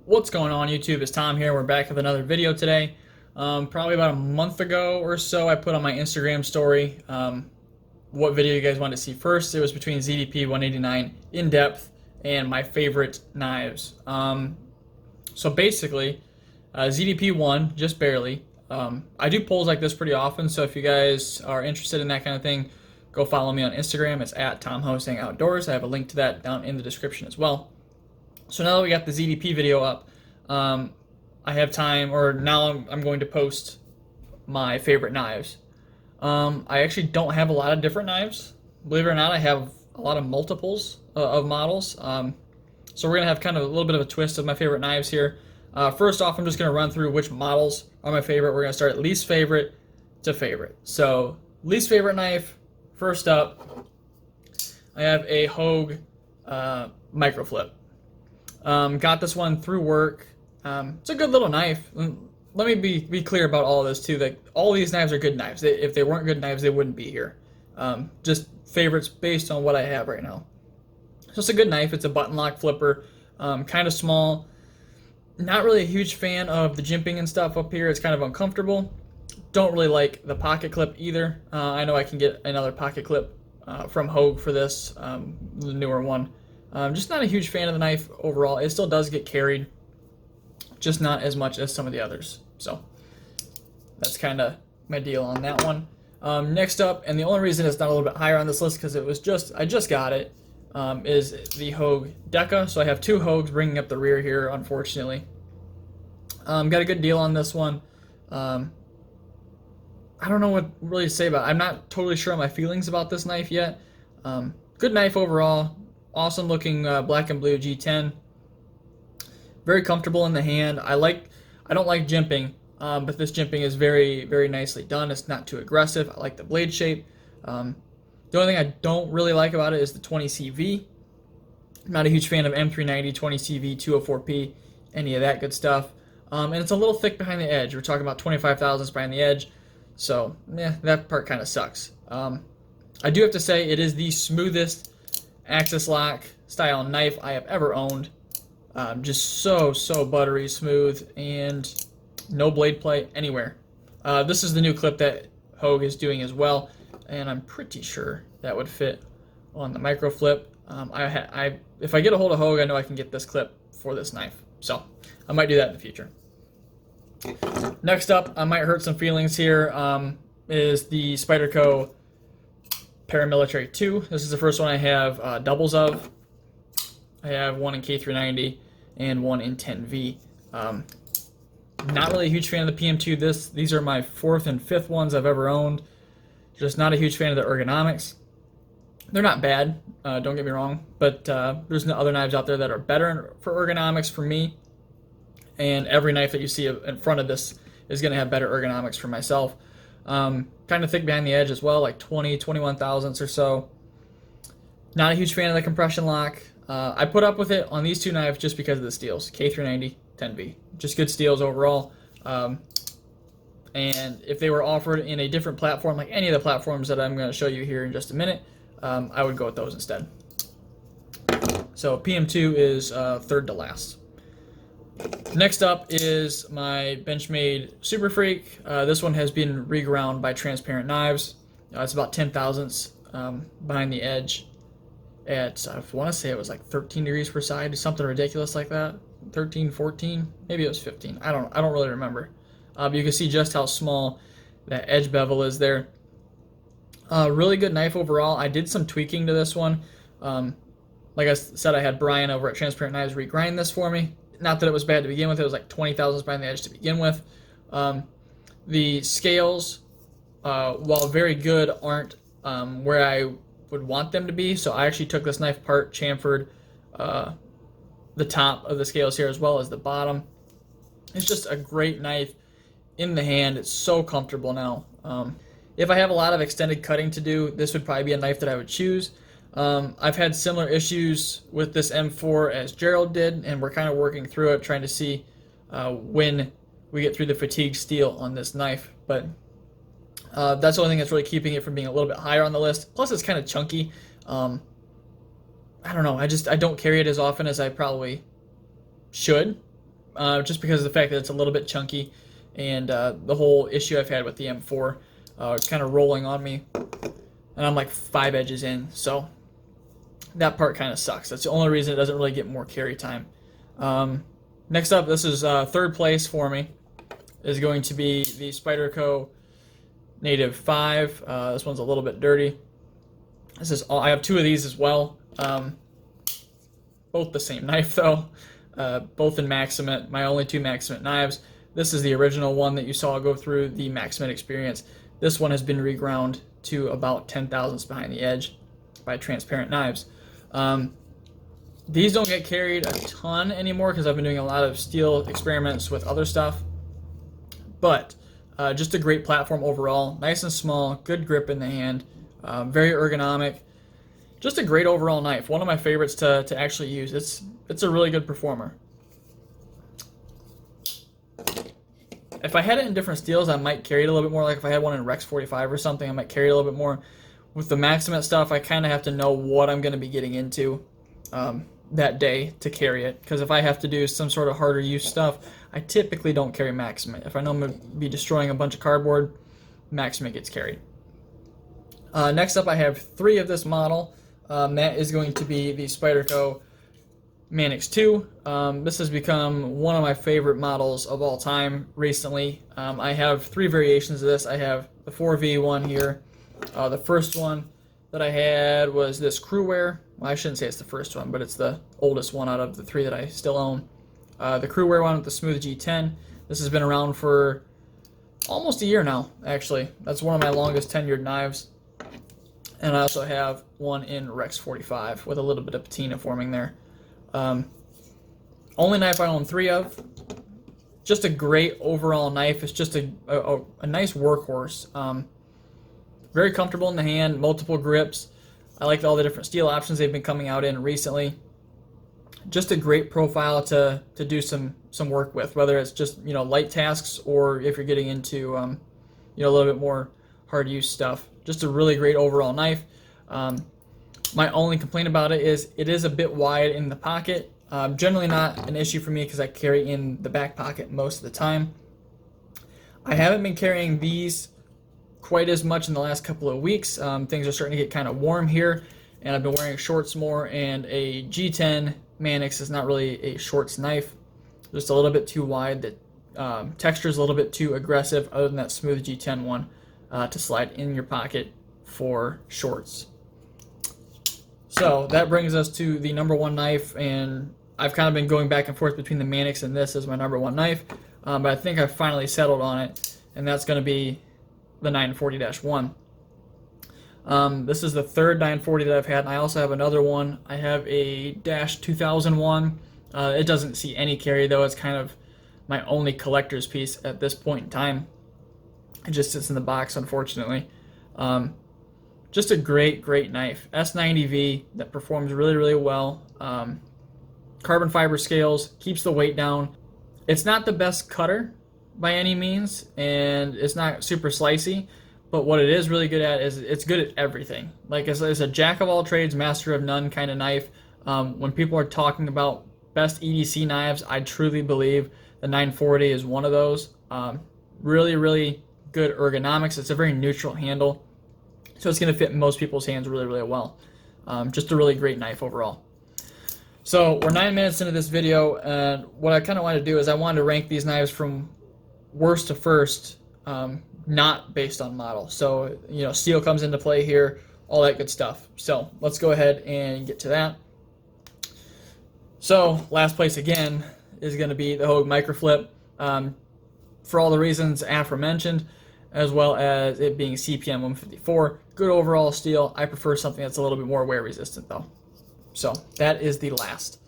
What's going on YouTube? It's Tom here. We're back with another video today. Probably about a month ago or so, I put on my Instagram story what video you guys wanted to see first. It was between ZDP 189 in depth and my favorite knives. So basically, ZDP won just barely. I do polls like this pretty often, so if you guys are interested in that kind of thing, go follow me on Instagram. It's at Tom Hosang Outdoors. I have a link to that down in the description as well. So now that we got the ZDP video up, I have time, or now I'm going to post my favorite knives. I actually don't have a lot of different knives. Believe it or not, I have a lot of multiples of models. So we're going to have kind of a little bit of a twist of my favorite knives here. First off, I'm just going to run through which models are my favorite. We're going to start at least favorite to favorite. So least favorite knife, first up, I have a Hogue microflip. Got this one through work. It's a good little knife. Let me be clear about all of this too. That all these knives are good knives. If they weren't good knives, they wouldn't be here. Just favorites based on what I have right now. So it's a good knife. It's a button lock flipper. Kind of small. Not really a huge fan of the jimping and stuff up here. It's kind of uncomfortable. Don't really like the pocket clip either. I know I can get another pocket clip from Hogue for this, the newer one. Just not a huge fan of the knife overall. It still does get carried, just not as much as some of the others. So that's kind of my deal on that one. Next up, and the only reason it's not a little bit higher on this list because I just got it, is the Hogue Deca. So I have two Hogues bringing up the rear here, unfortunately. Got a good deal on this one. I don't know what really to say about it. I'm not totally sure on my feelings about this knife yet. Good knife overall. Awesome looking black and blue G10. Very comfortable in the hand. I don't like jimping, but this jimping is very, very nicely done. It's not too aggressive. I like the blade shape. The only thing I don't really like about it is the 20CV. I'm not a huge fan of M390, 20CV, 204P, any of that good stuff. And it's a little thick behind the edge. We're talking about 25 thousandths behind the edge. So, that part kind of sucks. I do have to say it is the smoothest axis lock style knife I have ever owned. Just so buttery smooth and no blade play anywhere. This is the new clip that Hogue is doing as well, and I'm pretty sure that would fit on the micro flip. If I get a hold of Hogue, I know I can get this clip for this knife, so I might do that in the future. Next up, I might hurt some feelings here, is the Spyderco Paramilitary 2. This is the first one I have doubles of. I have one in K390 and one in 10V. Not really a huge fan of the PM2. These are my fourth and fifth ones I've ever owned. Just not a huge fan of the ergonomics. They're not bad, don't get me wrong, but there's other knives out there that are better for ergonomics for me. And every knife that you see in front of this is going to have better ergonomics for myself. Kind of thick behind the edge as well, like 21 thousandths or so. Not a huge fan of the compression lock. I put up with it on these two knives just because of the steels, K390, 10V. Just good steels overall. And if they were offered in a different platform, like any of the platforms that I'm going to show you here in just a minute, I would go with those instead. So PM2 is third to last. Next up is my Benchmade Super Freak. This one has been reground by Transparent Knives. It's about 10 thousandths behind the edge. At, I want to say it was like 13 degrees per side, something ridiculous like that. 13, 14, maybe it was 15. I don't really remember. But you can see just how small that edge bevel is there. Really good knife overall. I did some tweaking to this one. Like I said, I had Brian over at Transparent Knives regrind this for me. Not that it was bad to begin with. It was like 20 thousandths behind the edge to begin with. The scales, while very good, aren't where I would want them to be. So I actually took this knife apart, chamfered the top of the scales here as well as the bottom. It's just a great knife in the hand. It's so comfortable now. If I have a lot of extended cutting to do, this would probably be a knife that I would choose. I've had similar issues with this M4 as Gerald did, and we're kind of working through it, trying to see when we get through the fatigue steel on this knife. But that's the only thing that's really keeping it from being a little bit higher on the list. Plus, it's kind of chunky. I don't know. I don't carry it as often as I probably should. just because of the fact that it's a little bit chunky, and the whole issue I've had with the M4 kind of rolling on me, and I'm like 5 edges in, so that part kind of sucks. That's the only reason it doesn't really get more carry time. Next up, this is third place for me, is going to be the Spyderco Native 5. This one's a little bit dirty. This is I have 2 of these as well. Both the same knife though. Both in Maximate. My only 2 Maximate knives. This is the original one that you saw go through the Maximate experience. This one has been reground to about 10 thousandths behind the edge by Transparent Knives. These don't get carried a ton anymore because I've been doing a lot of steel experiments with other stuff. But just a great platform overall. Nice and small, good grip in the hand, very ergonomic. Just a great overall knife. One of my favorites to actually use. It's a really good performer. If I had it in different steels, I might carry it a little bit more. Like if I had one in Rex 45 or something, I might carry it a little bit more. With the Maximate stuff, I kind of have to know what I'm going to be getting into that day to carry it. Because if I have to do some sort of harder use stuff, I typically don't carry Maximate. If I know I'm going to be destroying a bunch of cardboard, Maximate gets carried. Next up, I have 3 of this model. That is going to be the Spyderco Manix 2. This has become one of my favorite models of all time recently. I have 3 variations of this. I have the 4V one here. The first one that I had was this Crewwear. Well, I shouldn't say it's the first one, but it's the oldest one out of the 3 that I still own. The Crewwear one with the Smooth G10. This has been around for almost a year now, actually. That's one of my longest tenured knives. And I also have one in Rex 45 with a little bit of patina forming there. Only knife I own 3 of. Just a great overall knife. It's just a nice workhorse. Very comfortable in the hand, multiple grips. I like all the different steel options they've been coming out in recently. Just a great profile to do some work with, whether it's just light tasks or if you're getting into a little bit more hard use stuff. Just a really great overall knife. My only complaint about it is a bit wide in the pocket. Generally not an issue for me because I carry in the back pocket most of the time. I haven't been carrying these quite as much in the last couple of weeks. Things are starting to get kind of warm here, and I've been wearing shorts more, and a G10 Manix is not really a shorts knife. Just a little bit too wide. The texture is a little bit too aggressive, other than that Smooth G10 one, to slide in your pocket for shorts. So that brings us to the number 1 knife, and I've kind of been going back and forth between the Manix and this as my number 1 knife, but I think I've finally settled on it, and that's going to be the 940-1. This is the 3rd 940 that I've had, and I also have another one. I have a -2001. It doesn't see any carry, though. It's kind of my only collector's piece at this point in time. It just sits in the box, unfortunately. Just a great knife. S90V that performs really well. Carbon fiber scales, keeps the weight down. It's not the best cutter by any means, and it's not super slicey, but what it is really good at is it's good at everything. Like it's a jack of all trades, master of none kind of knife. When people are talking about best EDC knives, I truly believe the 940 is one of those. Really good ergonomics. It's a very neutral handle, so it's going to fit most people's hands really well. Just a really great knife overall. So we're 9 minutes into this video, and what I kind of wanted to do is I wanted to rank these knives from worst to first, not based on model. So steel comes into play here, all that good stuff. So let's go ahead and get to that. So last place again is going to be the Hogue Microflip, for all the reasons aforementioned, as well as it being CPM 154. Good overall steel. I prefer something that's a little bit more wear resistant though. So that is the last.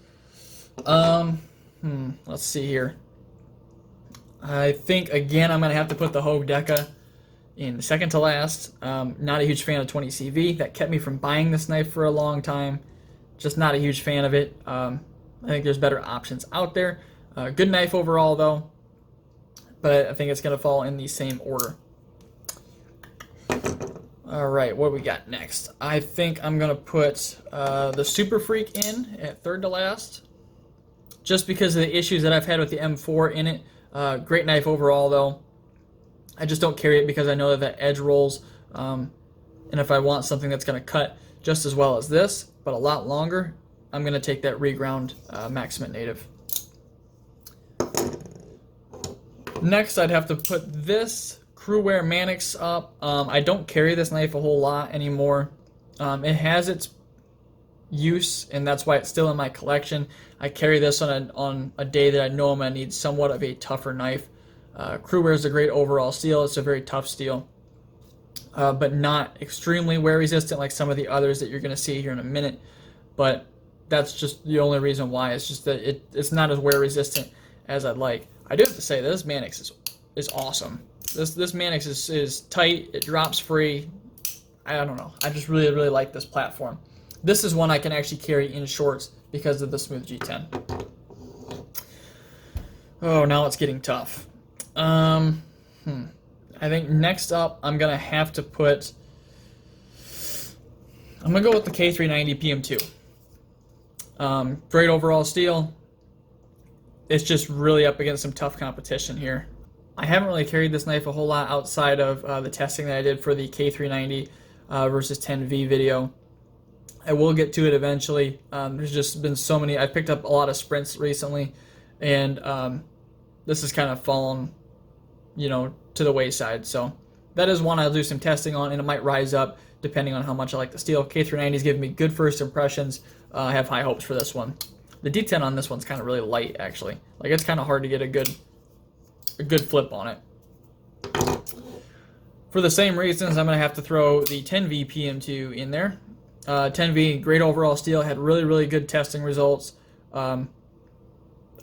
Let's see here. I think again I'm gonna have to put the Hogue Deca in second to last. Not a huge fan of 20CV. That kept me from buying this knife for a long time. Just not a huge fan of it. I think there's better options out there. Good knife overall though, but I think it's gonna fall in the same order. All right, what do we got next? I think I'm gonna put the Super Freak in at third to last, just because of the issues that I've had with the M4 in it. Great knife overall though. I just don't carry it because I know that edge rolls, and if I want something that's going to cut just as well as this, but a lot longer, I'm going to take that reground Maximate Native. Next, I'd have to put this Crewwear Manix up. I don't carry this knife a whole lot anymore. It has its use, and that's why it's still in my collection. I carry this on a day that I know I'm going to need somewhat of a tougher knife. Crewwear is a great overall steel. It's a very tough steel, but not extremely wear resistant like some of the others that you're going to see here in a minute. But that's just the only reason why. It's just that it's not as wear resistant as I'd like. I do have to say this Manix is awesome. This Manix is tight. It drops free. I don't know. I just really like this platform. This is one I can actually carry in shorts because of the Smooth G10. Oh, now it's getting tough. I think next up I'm gonna have to put. I'm gonna go with the K390 PM2. Great overall steel. It's just really up against some tough competition here. I haven't really carried this knife a whole lot outside of the testing that I did for the K390 versus 10V video. I will get to it eventually. There's just been so many. I've picked up a lot of sprints recently, and this has kind of fallen, to the wayside. So that is one I'll do some testing on, and it might rise up depending on how much I like the steel. K390 is giving me good first impressions. I have high hopes for this one. The D10 on this one's kind of really light, actually. Like, it's kind of hard to get a good flip on it. For the same reasons, I'm going to have to throw the 10V PM2 in there. 10V, great overall steel, had really good testing results. I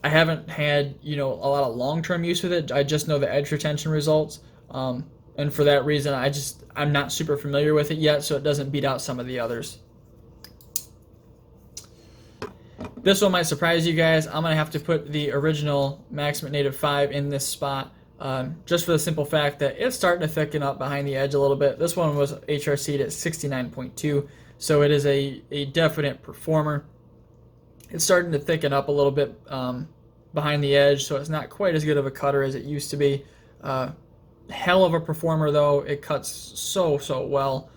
haven't had, a lot of long-term use with it. I just know the edge retention results. And for that reason, I'm not super familiar with it yet, so it doesn't beat out some of the others. This one might surprise you guys. I'm going to have to put the original Maximate Native 5 in this spot, just for the simple fact that it's starting to thicken up behind the edge a little bit. This one was HRC'd at 69.2, so it is a definite performer. It's starting to thicken up a little bit behind the edge, so it's not quite as good of a cutter as it used to be. Hell of a performer, though. It cuts so well.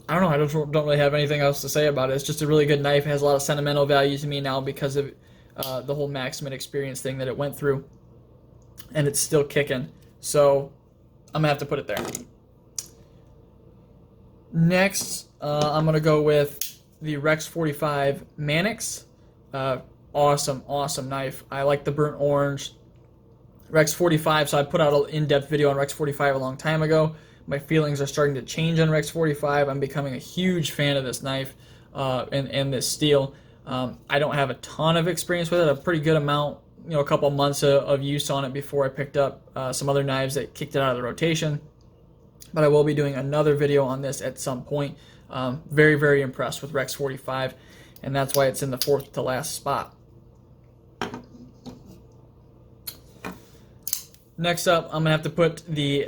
I don't know. I don't really have anything else to say about it. It's just a really good knife. It has a lot of sentimental value to me now because of the whole Maximate experience thing that it went through. And it's still kicking. So I'm going to have to put it there. Next, I'm going to go with the Rex 45 Manix. Awesome knife. I like the burnt orange. Rex 45, so I put out an in-depth video on Rex 45 a long time ago. My feelings are starting to change on Rex 45. I'm becoming a huge fan of this knife and this steel. I don't have a ton of experience with it, a pretty good amount, a couple months of use on it before I picked up some other knives that kicked it out of the rotation. But I will be doing another video on this at some point. Very impressed with Rex 45, and that's why it's in the fourth to last spot. Next up, I'm going to have to put the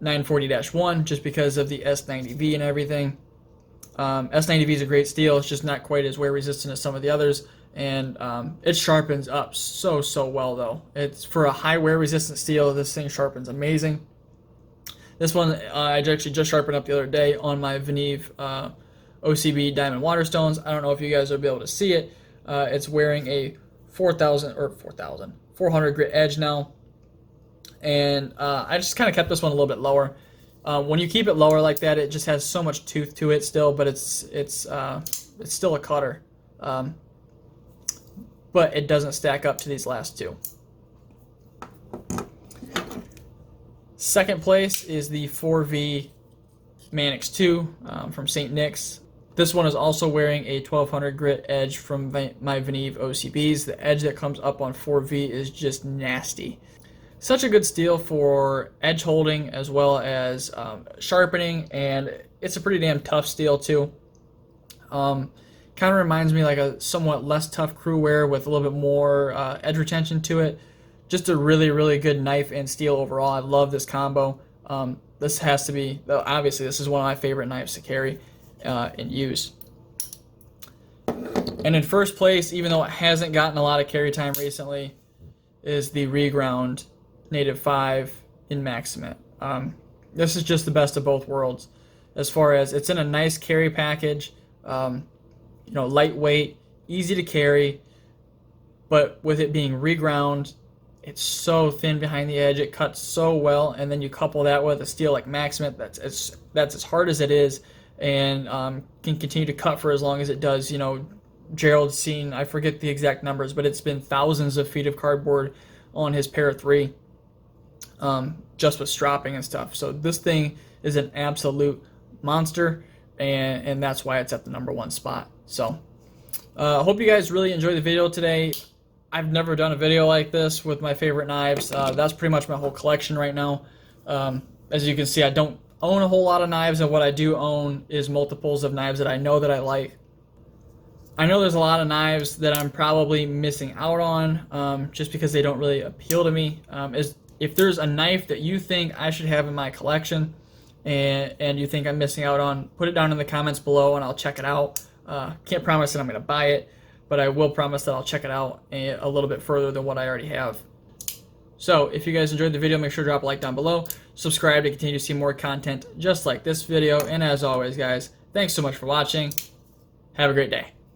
940-1 just because of the S90V and everything. S90V is a great steel. It's just not quite as wear resistant as some of the others, and it sharpens up so well though. It's for a high wear resistant steel. This thing sharpens amazing. This one I actually just sharpened up the other day on my Veneve OCB Diamond Waterstones. I don't know if you guys will be able to see it. It's wearing a 400 grit edge now. And I just kind of kept this one a little bit lower. When you keep it lower like that, it just has so much tooth to it still, but it's still a cutter. But it doesn't stack up to these last two. Second place is the 4V Manix 2 from St. Nick's. This one is also wearing a 1200 grit edge from my Veneve OCBs. The edge that comes up on 4V is just nasty. Such a good steel for edge holding as well as sharpening, and it's a pretty damn tough steel too. Kind of reminds me like a somewhat less tough Crewwear with a little bit more edge retention to it. Just a really good knife and steel overall. I love this combo. This has to be, obviously this is one of my favorite knives to carry and use. And in first place, even though it hasn't gotten a lot of carry time recently, is the reground Native 5 in Maximate. This is just the best of both worlds, as far as it's in a nice carry package, lightweight, easy to carry, but with it being reground, it's so thin behind the edge, it cuts so well, and then you couple that with a steel like Maximate that's as hard as it is, and can continue to cut for as long as it does. Gerald's seen, I forget the exact numbers, but it's been thousands of feet of cardboard on his Para 3, just with stropping and stuff. So this thing is an absolute monster, and that's why it's at the #1 spot. So I hope you guys really enjoyed the video today. I've never done a video like this with my favorite knives. That's pretty much my whole collection right now. As you can see, I don't own a whole lot of knives, and what I do own is multiples of knives that I know that I like. I know there's a lot of knives that I'm probably missing out on, just because they don't really appeal to me. If there's a knife that you think I should have in my collection and you think I'm missing out on, put it down in the comments below and I'll check it out. Can't promise that I'm going to buy it, but I will promise that I'll check it out a little bit further than what I already have. So if you guys enjoyed the video, make sure to drop a like down below, subscribe to continue to see more content just like this video, and as always guys, thanks so much for watching. Have a great day.